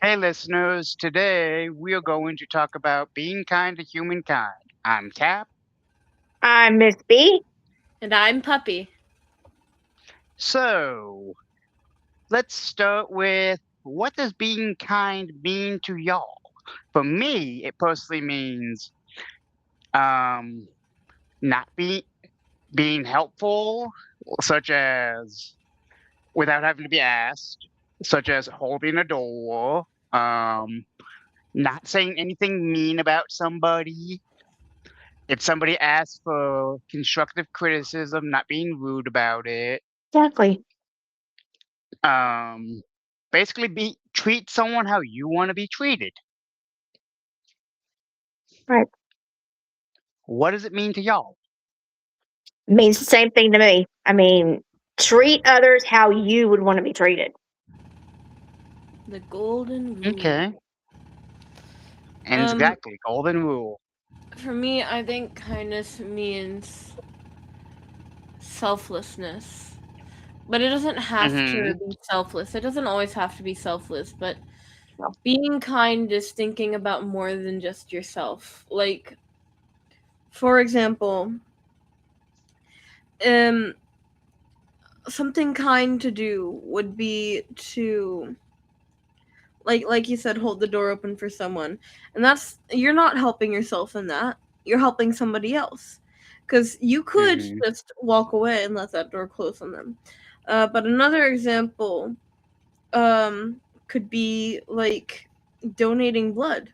Hey, listeners, today we are going to talk about being kind to humankind. I'm Cap. I'm Miss B. And I'm Puppy. So, let's start with what does being kind mean to y'all? For me, it personally means um, not being helpful, such as without having to be asked, such as holding a door, um, not saying anything mean about somebody. If somebody asks for constructive criticism, not being rude about it. Exactly. Um, basically, be treat someone how you want to be treated. Right. What does it mean to y'all? Means the same thing to me. I mean, treat others how you would want to be treated. The golden rule. Okay, and Um, exactly, golden rule. for me, I think kindness means selflessness. But it doesn't have to Mm-hmm. be selfless. It doesn't always have to be selfless, but So, being kind is thinking about more than just yourself. Like, for example, um something kind to do would be to like you said, hold the door open for someone, and that's, you're not helping yourself in that, you're helping somebody else, because you could Mm-hmm. just walk away and let that door close on them. But another example could be like donating blood.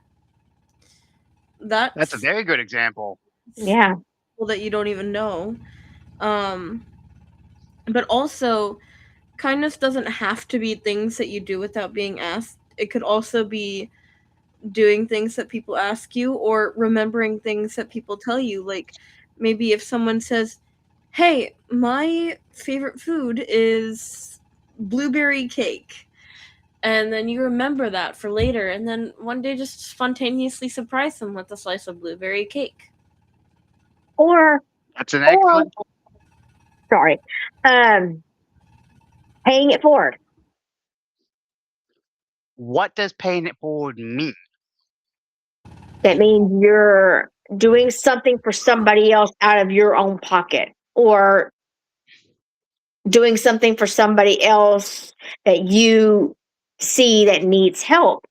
That's a That's very good example. yeah. people that you don't even know. um but also, kindness doesn't have to be things that you do without being asked. It could also be doing things that people ask you, or remembering things that people tell you. Like, maybe if someone says, "Hey, my favorite food is blueberry cake." And then you remember that for later, and then one day just spontaneously surprise them with a slice of blueberry cake. Or, That's an or, excellent point. sorry, um, paying it forward. What does paying it forward mean? That means you're doing something for somebody else out of your own pocket, or doing something for somebody else that you see that needs help.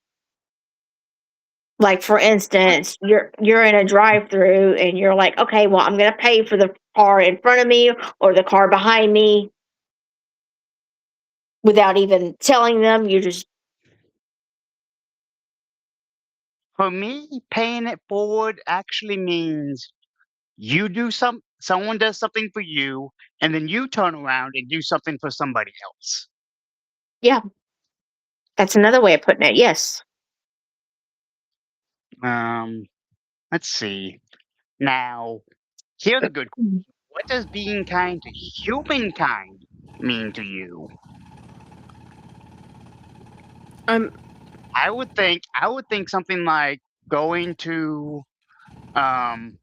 Like, for instance, you're in a drive-through and you're like, okay, well, I'm going to pay for the car in front of me or the car behind me without even telling them. You just, For me, paying it forward actually means someone does something for you, and then you turn around and do something for somebody else. yeah, that's another way of putting it. Yes. Um, let's see. Now, here's a good Mhm. question. What does being kind to humankind mean to you? I'm I would think something like going to um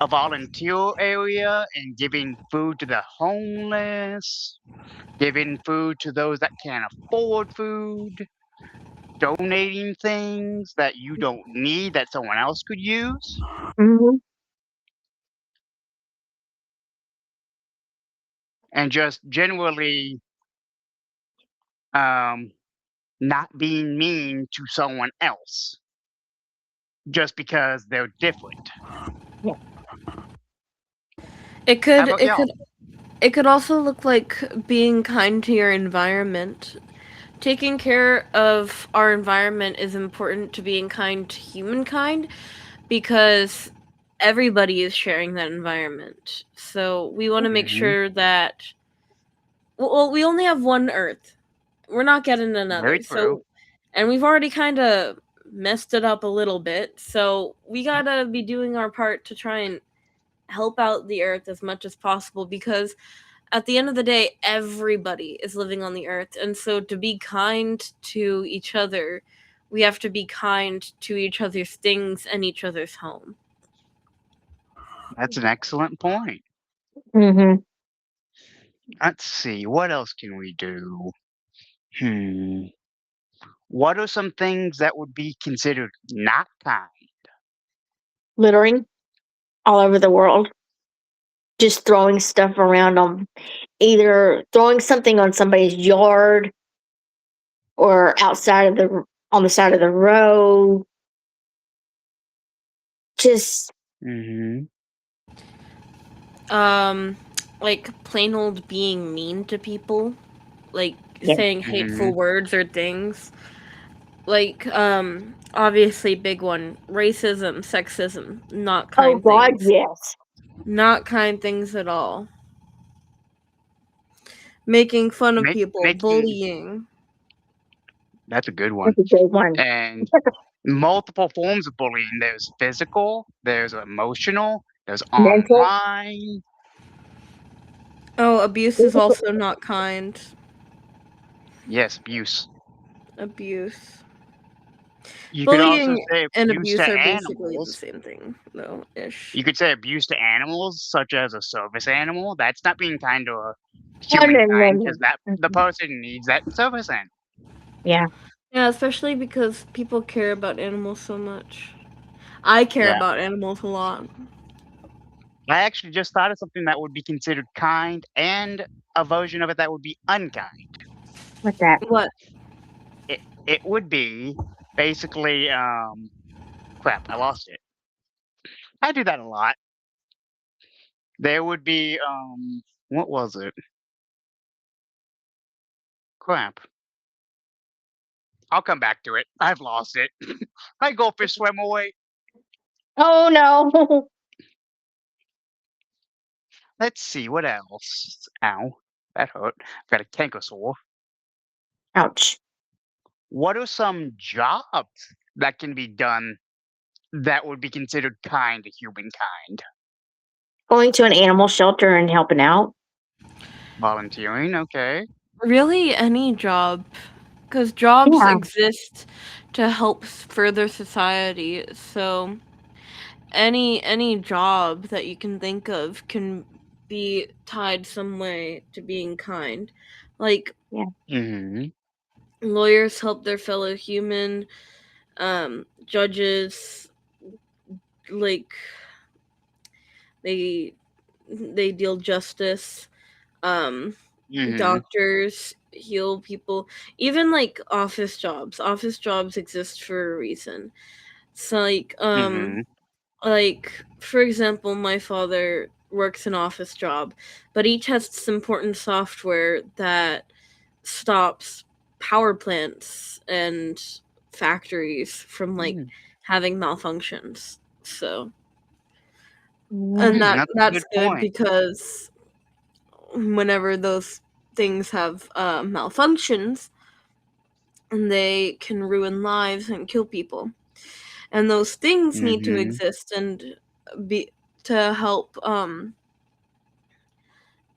a volunteer area and giving food to the homeless, giving food to those that can't afford food, donating things that you don't need that someone else could use, Mhm. and just generally um not being mean to someone else just because they're different. Yeah. it How could about it y'all? could it could also look like being kind to your environment. Taking care of our environment is important to being kind to humankind, because everybody is sharing that environment. So we want to make Hmm. sure that, well, we only have one Earth. We're not getting Very another. true. So, and we've already kind of messed it up a little bit. So we gotta be doing our part to try and help out the Earth as much as possible, because at the end of the day, everybody is living on the Earth. And so to be kind to each other, we have to be kind to each other's things and each other's home. That's an excellent point. Mhm. Let's see, what else can we do? Hmm. What are some things that would be considered not kind? Littering all over the world, just throwing stuff around on either throwing something on somebody's yard or outside of the on the side of the road. Just Mhm. Um, like plain old being mean to people, like yeah, saying hateful Mhm. words or things. Like, obviously, big one, racism, sexism, not oh kind God, things. yes. Not kind things at all. Making fun of people, Making bullying. That's a good one. That's a good one. And multiple forms of bullying. There's physical, there's emotional, there's Mental. online. Oh, abuse is Physical. also not kind. Yes, abuse. Abuse. You could also Bullying say and abuse abuse to are basically the animals. same thing, though, ish. You could say abuse to animals, such as a service animal. That's not being kind to Oh, no, no, humankind because no. that the Mm-mm. person needs that service animal. Yeah, Yeah, especially because people care about animals so much. I care Yeah. about animals a lot. I actually just thought of something that would be considered kind and a version of it that would be unkind. what's that? What? It would be basically crap, I lost it. I do that a lot. There would be what was it? Crap. I'll come back to it. I've lost it. My goldfish swam away. Oh no. Let's see what else. Ow, that hurt. I've got a canker sore. Ouch. What are some jobs that can be done that would be considered kind to humankind? Going to an animal shelter and helping out. Volunteering, okay. Really, any job. Because jobs Yeah, exist to help further society, so any job that you can think of can be tied some way to being kind. Like, yeah, Mhm. lawyers help their fellow human, judges, like, they they deal justice, um Mhm. doctors heal people, even like office jobs exist for a reason. So Mhm. like for example, my father works an office job, but he tests important software that stops power plants and factories from like Mm. having malfunctions. So, and yeah, Mm, that's a that's good good point. because whenever those things have malfunctions, they can ruin lives and kill people. And those things need to Mhm. exist and be to help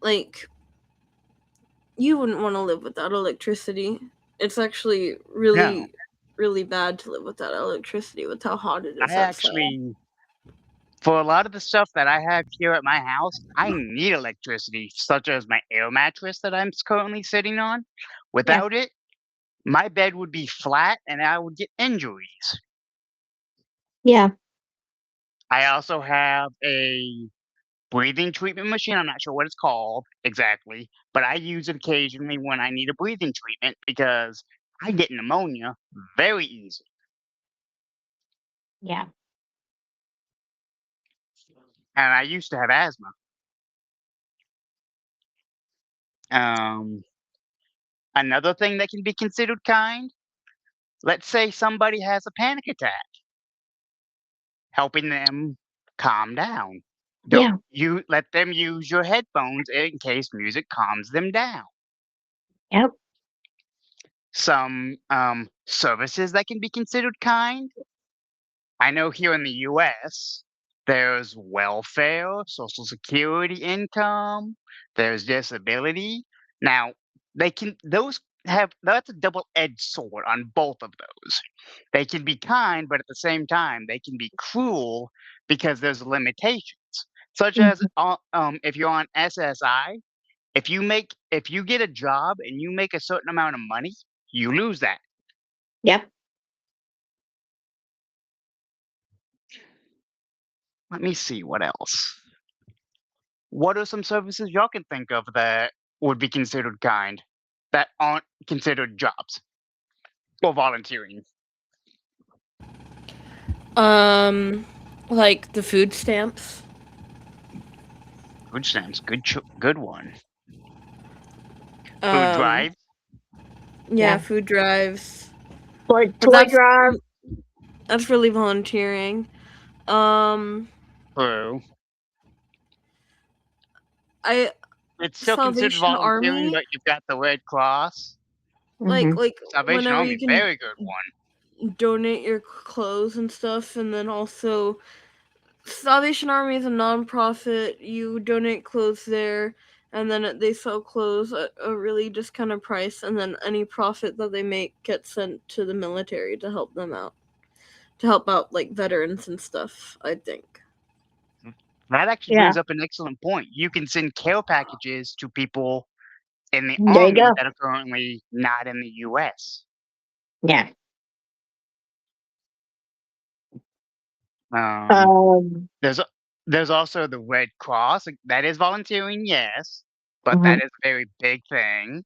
like you wouldn't want to live without electricity. It's actually No, really bad to live without electricity with how hot it I is outside. actually for a lot of the stuff that I have here at my house, I need electricity, such as my air mattress that I'm currently sitting on. yeah, Without it, my bed would be flat and I would get injuries. yeah. I also have a breathing treatment machine. I'm not sure what it's called exactly, but I use it occasionally when I need a breathing treatment because I get pneumonia very easy. Yeah. And I used to have asthma. Um, Another thing that can be considered kind, let's say somebody has a panic attack, helping them calm down. Don't Yeah. you let them use your headphones in case music calms them down. Yep. Some services that can be considered kind. I know here in the US, there's welfare, social security income, there's disability. Now, those have that's a double-edged sword on both of those. They can be kind, but at the same time, they can be cruel because there's limitations. Such as Mhm. if you're on SSI, if you get a job and you make a certain amount of money, you lose that. Yep. Let me see what else. What are some services y'all can think of that would be considered kind that aren't considered jobs or volunteering? Um, like the food stamps. Food stamps, good one. Food Um, drives, yeah, Yeah. food drives. But Toy drive. that's really volunteering. Um, true. I It's still considered Salvation volunteering, Army, but you've got the Red Cross. Hmm. like Salvation whenever Army, you can very good one. donate your clothes and stuff, and then also Salvation Army is a non-profit. You donate clothes there, and then they sell clothes at a really discounted price, and then any profit that they make gets sent to the military to help them out, to help out like veterans and stuff. I think. That actually Yeah. brings up an excellent point. You can send care packages to people in the There you army go. that are currently not in the US. Yeah. Um, Um. there's there's also the Red Cross. Like, that is volunteering, yes, but Mhm. that is a very big thing.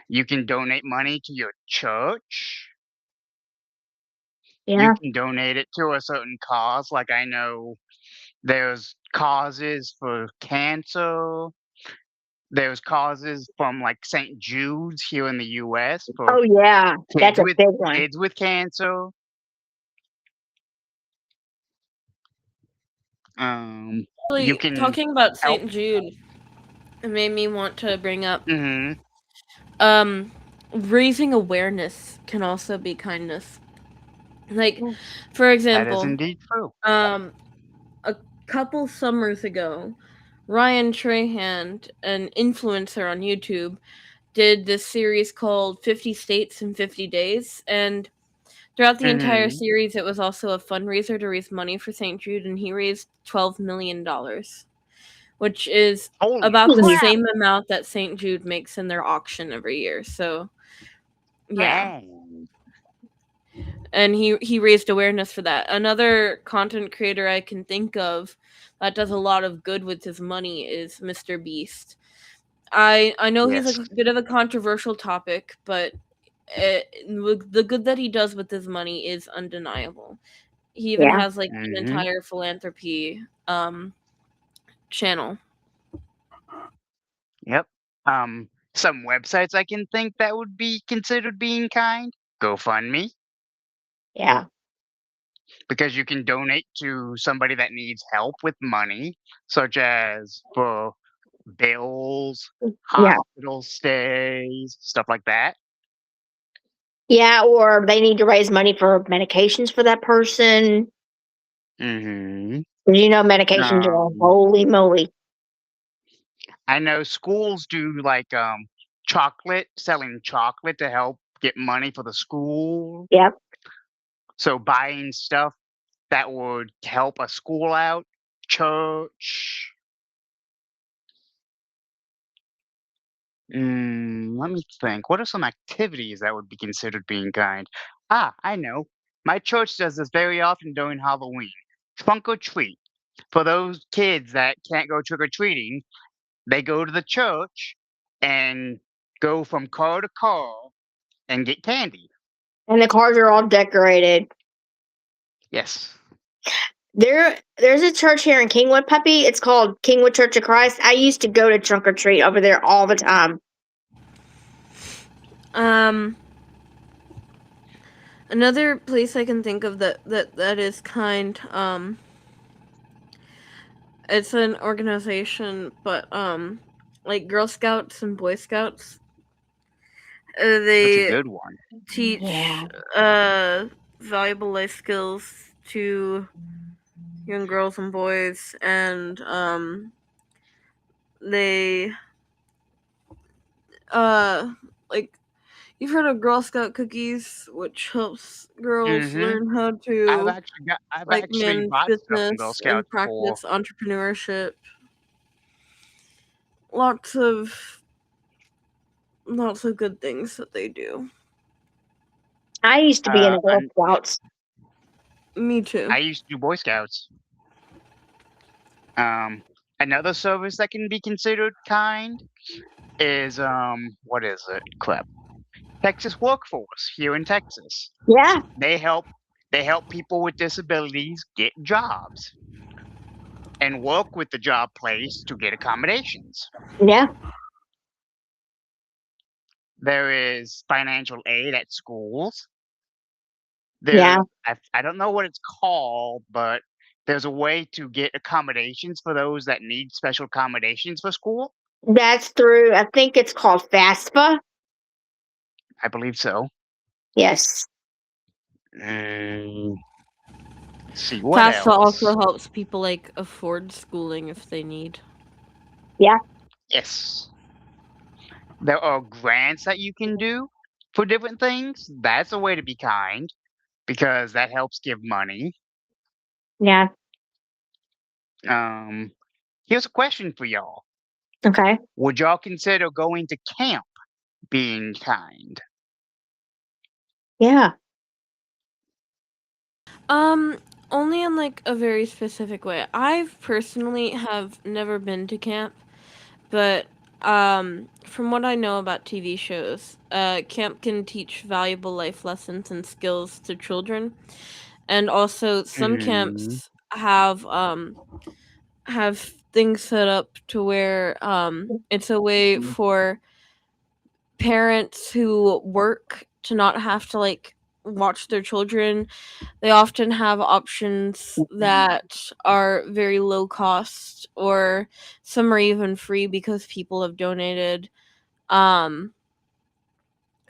You can donate money to your church. You Yeah. can donate it to a certain cause. Like I know there's causes for cancer. There's causes from like St. Jude's here in the US for Oh yeah. That's kids a with big one. cancer. You Really, can talking about help. St. Jude, it made me want to bring up Mhm. um raising awareness can also be kindness. Like, for That is example, indeed true. um a couple summers ago, Ryan Trahan, an influencer on YouTube, did this series called 50 States in 50 Days. And throughout the entire Mhm. series, it was also a fundraiser to raise money for St. Jude, and he raised $12 million, which is Holy about the Mhm. crap! same amount that St. Jude makes in their auction every year. So, yeah. Dang. And he raised awareness for that. Another content creator I can think of that does a lot of good with his money is Mr. Beast. I know he's Yes. a bit of a controversial topic, but the good that he does with his money is undeniable. He even Yeah. has like an Mhm. entire philanthropy channel. Yep. Some websites I can think that would be considered being kind. GoFundMe, Yeah. because you can donate to somebody that needs help with money, such as for bills, Yeah. hospital stays, stuff like that. Yeah. Or they need to raise money for medications for that person. Mhm. 'Cause you know medications are Um, holy moly. I know schools do like chocolate, selling chocolate to help get money for the school. Yep. So buying stuff that would help a school out, church. Let me think. What are some activities that would be considered being kind? Ah, I know. My church does this very often during Halloween. Trunk or treat. For those kids that can't go trick or treating, they go to the church and go from car to car and get candy. And the cars are all decorated. Yes. There's a church here in Kingwood, Puppy. It's called Kingwood Church of Christ. I used to go to trunk or treat over there all the time. Um, Another place I can think of that is kind. It's an organization, but like Girl Scouts and Boy Scouts. That's a They good one. teach Yeah. valuable life skills to young girls and boys, and they uh like, you've heard of Girl Scout cookies, which helps girls Mhm. learn how to I've like actually manage bought stuff from Girl business and Scouts before. practice entrepreneurship. Lots of good things that they do. I used to be in the Girl And Scouts. Me too. I used to do Boy Scouts. Um, Another service that can be considered kind is what is it? Crap. Texas Workforce here in Texas. Yeah, They help they help people with disabilities get jobs and work with the job place to get accommodations. yeah, There is financial aid at schools. yeah. I don't know what it's called, but there's a way to get accommodations for those that need special accommodations for school. That's through, I think it's called FAFSA. I believe so. Yes. Mm, let's see what FAFSA also else. helps people like afford schooling if they need. Yeah, Yes, there are grants that you can do for different things. That's a way to be kind because that helps give money. yeah. Um, Here's a question for y'all. Okay. Would y'all consider going to camp being kind? Yeah. Um, Only in like a very specific way. I've personally have never been to camp, but from what I know about TV shows, camp can teach valuable life lessons and skills to children. And also some Mm, camps have things set up to where it's a way for parents who work to not have to like watch their children. They often have options that are very low cost, or some are even free because people have donated. Um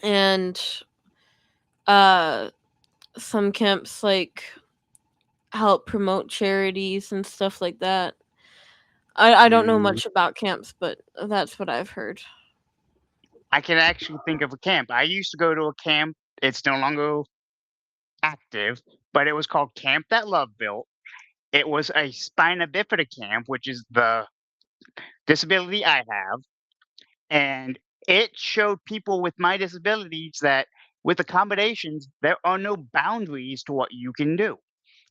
and uh some camps like help promote charities and stuff like that. I don't know mm. much about camps, but that's what I've heard. I can actually think of a camp. I used to go to a camp. It's no longer active, but it was called Camp That Love Built. It was a spina bifida camp, which is the disability I have, and it showed people with my disabilities that with accommodations, there are no boundaries to what you can do.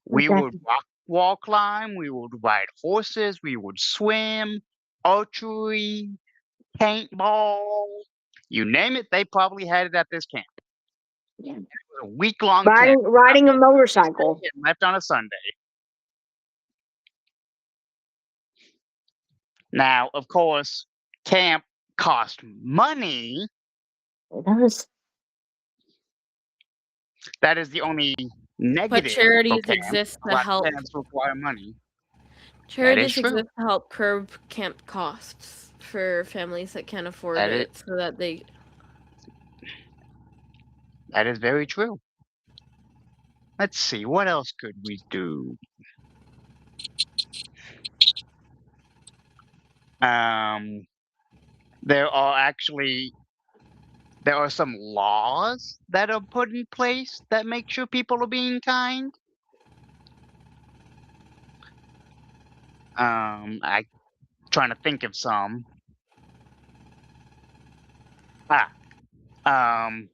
We would Exactly. rock wall climb, we would ride horses, we would swim, archery, paintball, you name it, they probably had it at this camp. Yeah. It was a week-long camp. Riding a Thursday motorcycle. and left on a Sunday. Now, of course, camp cost money. That was That is the only But negative for charities camp. exist A to lot of help. camps require money. That is Charities true. exist to help curb camp costs for families that can't afford That is it, so that they. that is very true. Let's see, what else could we do? Um, there are actually there are some laws that are put in place that make sure people are being kind. I trying to think of some. Ah, um,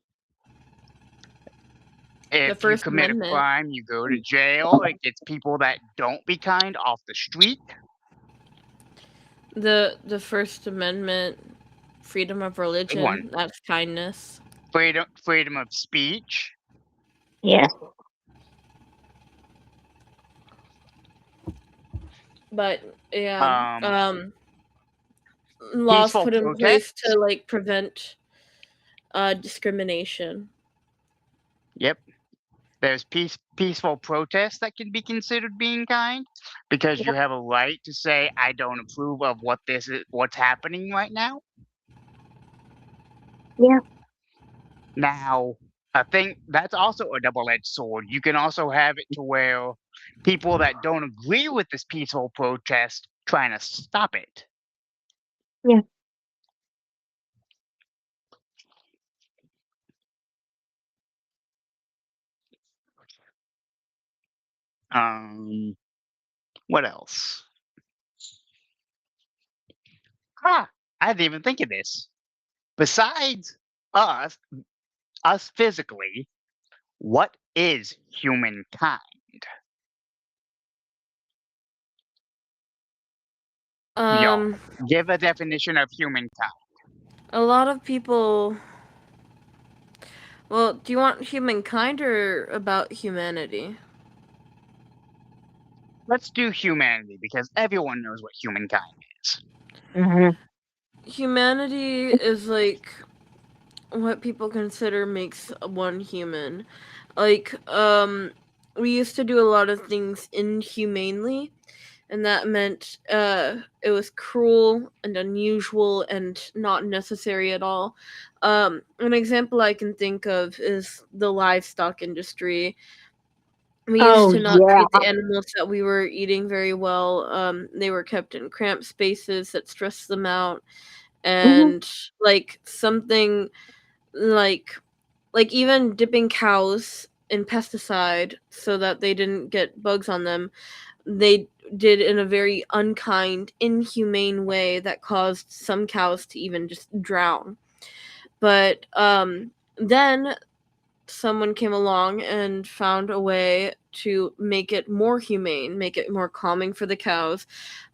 The if you First commit a Amendment. crime, you go to jail. It gets people that don't be kind off the street. The First Amendment, freedom of Good one. religion, that's kindness. Freedom of speech. yeah. But yeah, Um, laws Peaceful put in place protests. to like prevent discrimination. Yep. There's peaceful protests that can be considered being kind because you Yeah. have a right to say I don't approve of what's happening right now. Yeah. Now, I think that's also a double-edged sword. You can also have it to where people that don't agree with this peaceful protest trying to stop it. Yeah. Um, what else? Ah, I didn't even think of this. Besides us, us physically, What is humankind? Y'all, Um, give a definition of humankind. a lot of people. Well, do you want humankind or about humanity? Let's do humanity because everyone knows what humankind is. Hmm. Humanity is like what people consider makes one human. Like, we used to do a lot of things inhumanely, and that meant it was cruel and unusual and not necessary at all. An example I can think of is the livestock industry. We used Oh to not yeah. treat the animals that we were eating very well. They were kept in cramped spaces that stressed them out, Hmm. and like something like even dipping cows in pesticide so that they didn't get bugs on them, they did in a very unkind, inhumane way that caused some cows to even just drown. But then someone came along and found a way to make it more humane, make it more calming for the cows,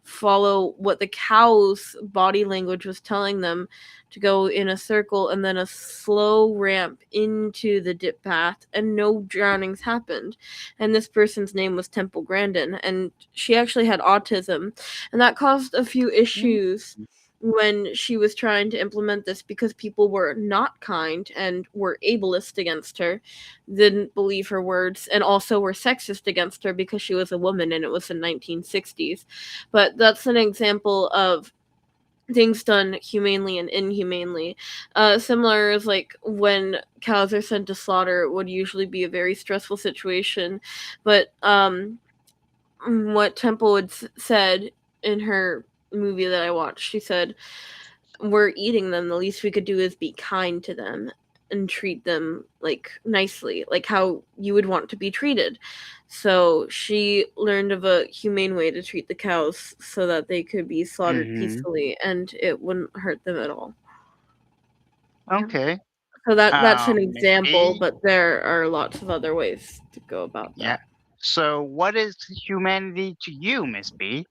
follow what the cows' body language was telling them to go in a circle and then a slow ramp into the dip path, and no drownings happened. And this person's name was Temple Grandin, and she actually had autism, and that caused a few issues when she was trying to implement this because people were not kind and were ableist against her, didn't believe her words, and also were sexist against her because she was a woman and it was the 1960s. But that's an example of things done humanely and inhumanely. Similar is like when cows are sent to slaughter, it would usually be a very stressful situation. But what Temple would said in her movie that I watched, she said, we're eating them, the least we could do is be kind to them and treat them like nicely, like how you would want to be treated. So she learned of a humane way to treat the cows so that they could be slaughtered Mm-hmm. peacefully and it wouldn't hurt them at all. Yeah. Okay. So that's an Miss example, B. but there are lots of other ways to go about Yeah. that. So, what is humanity to you, Miss B?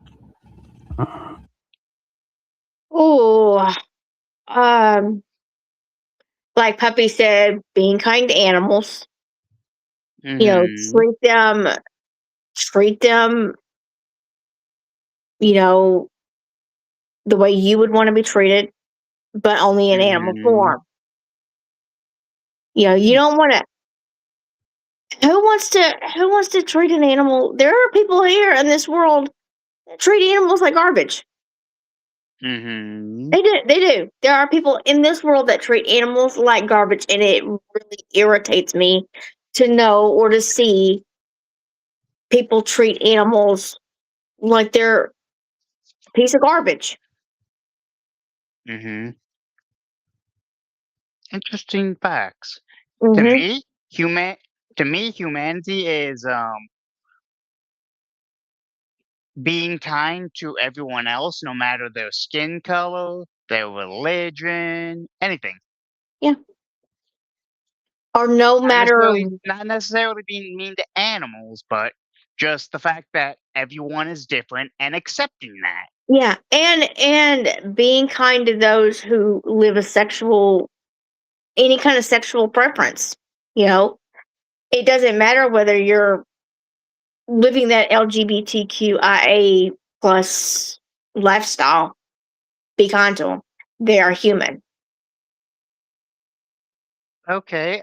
Oh, um, like Puppy said, being kind to animals. You know, Mm-hmm. treat them, you know, the way you would want to be treated, but only in animal Mm-hmm. form. You know, you don't want to. Who wants to treat an animal? There are people here in this world that treat animals like garbage. Mm-hmm. They do. There are people in this world that treat animals like garbage, and it really irritates me to know or to see people treat animals like they're a piece of garbage. Mm-hmm. Interesting facts. To Hmm. me, human to me, humanity is being kind to everyone else, no matter their skin color, their religion, anything. Yeah. Or no matter. Not necessarily being mean to animals, but just the fact that everyone is different and accepting that. Yeah, and being kind to those who live a sexual any kind of sexual preference. You know, it doesn't matter whether you're living that LGBTQIA plus lifestyle. Be kind to them. They are human. Okay,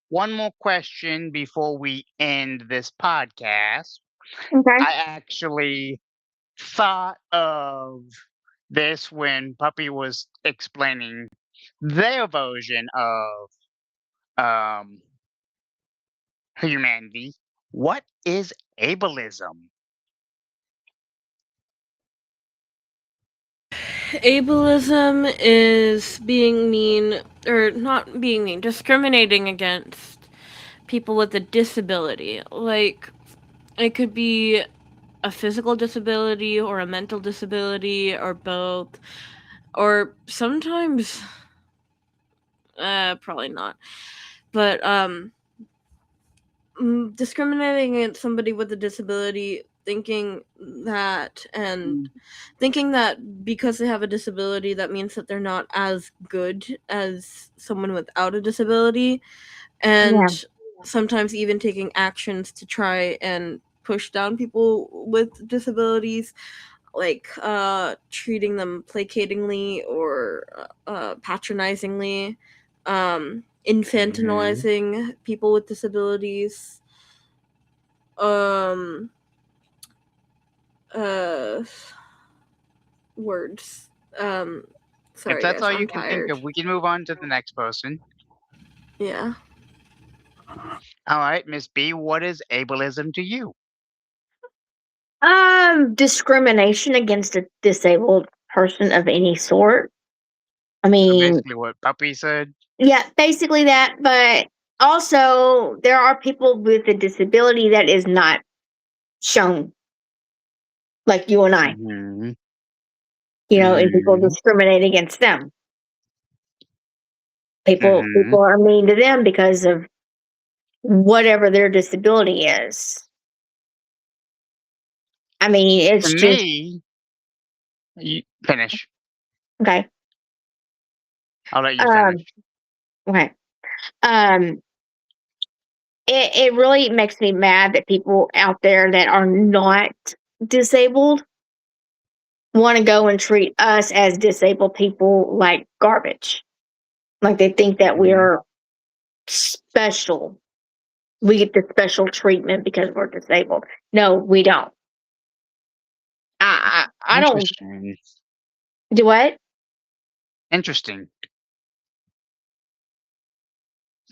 one more question before we end this podcast. Okay. I actually thought of this when Puppy was explaining their version of um, humanity. What is ableism? Ableism is being mean, or not being mean, discriminating against people with a disability. Like, it could be a physical disability or a mental disability or both. Or sometimes, probably not. But, discriminating against somebody with a disability, thinking that and thinking that because they have a disability that means that they're not as good as someone without a disability, Yeah. and sometimes even taking actions to try and push down people with disabilities, like treating them placatingly or patronizingly, Mm-hmm. infantilizing people with disabilities, um uh words. If Sorry that's guys, all I'm you can think tired. of, we can move on to the next person. Yeah. All right, Miss B, what is ableism to you? Discrimination against a disabled person of any sort. I So mean, basically what Puppy said. yeah, basically that, but also there are people with a disability that is not shown, like you and I, Mm-hmm. and people Mm-hmm. discriminate against them. People Mm-hmm. people are mean to them because of whatever their disability is. I mean, To it's just me, you finish. okay. I'll let you finish. Um, okay. Um, it really makes me mad that people out there that are not disabled want to go and treat us as disabled people like garbage. Like they think that Mm-hmm. we're special. We get the special treatment because we're disabled. No, we don't. I don't Interesting. do what? Interesting.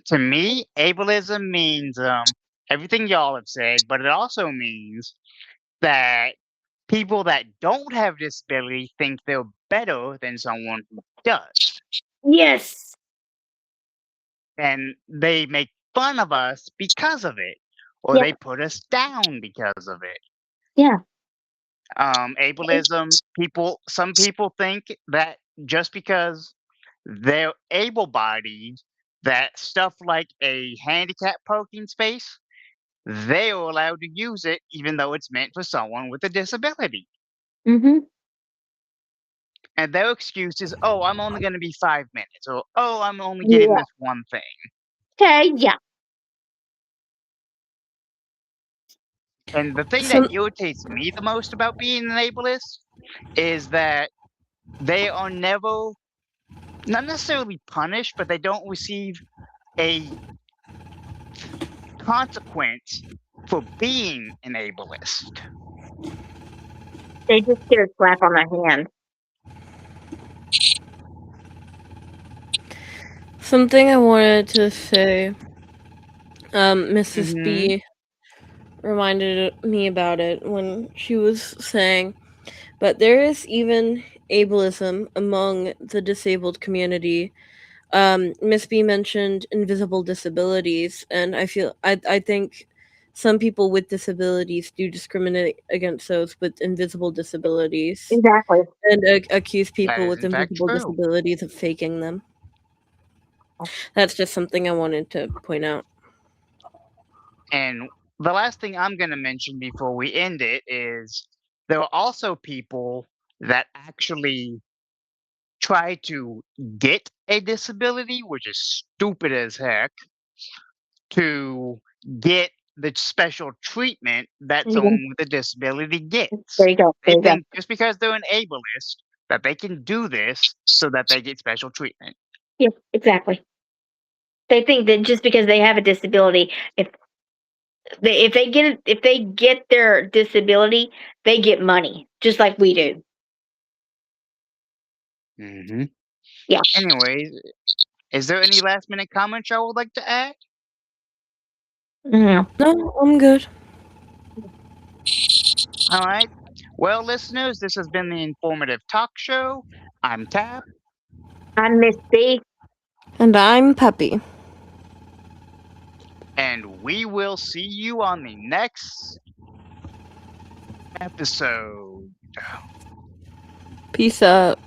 To me, ableism means everything y'all have said, but it also means that people that don't have disability think they're better than someone who does. Yes. And they make fun of us because of it, or Yeah. they put us down because of it. Yeah. Ableism, some people think that just because they're able bodied, that stuff like a handicap parking space, they are allowed to use it even though it's meant for someone with a disability. Mhm. And their excuse is, oh, I'm only going to be 5 minutes, or oh, I'm only getting Yeah. this one thing. Okay. Yeah. And the thing that Some irritates me the most about being an ableist is that they are never, not necessarily punished, but they don't receive a consequence for being an ableist. They just get a slap on the hand. something I wanted to say. Mrs. Mm-hmm. B reminded me about it when she was saying, but there is even ableism among the disabled community. Miss B mentioned invisible disabilities, and I think some people with disabilities do discriminate against those with invisible disabilities, Exactly. and accuse That people is with in fact invisible true. disabilities of faking them. That's just something I wanted to point out. And the last thing I'm going to mention before we end it is there are also people that actually try to get a disability, which is stupid as heck, to get the special treatment that Yeah. someone with a disability There gets. you go. They There you go. think just because they're an ableist that they can do this so that they get special treatment. Yeah. Exactly. They think that just because they have a disability, if they get their disability, they get money just like we do. Hmm. Yeah. Anyways, is there any last minute comments y'all would like to add? Yeah. No, I'm good. All right. Well, listeners, this has been the Informative Talk Show. I'm Tap, I miss B. And I'm Peppy. and we will see you on the next episode. Peace out.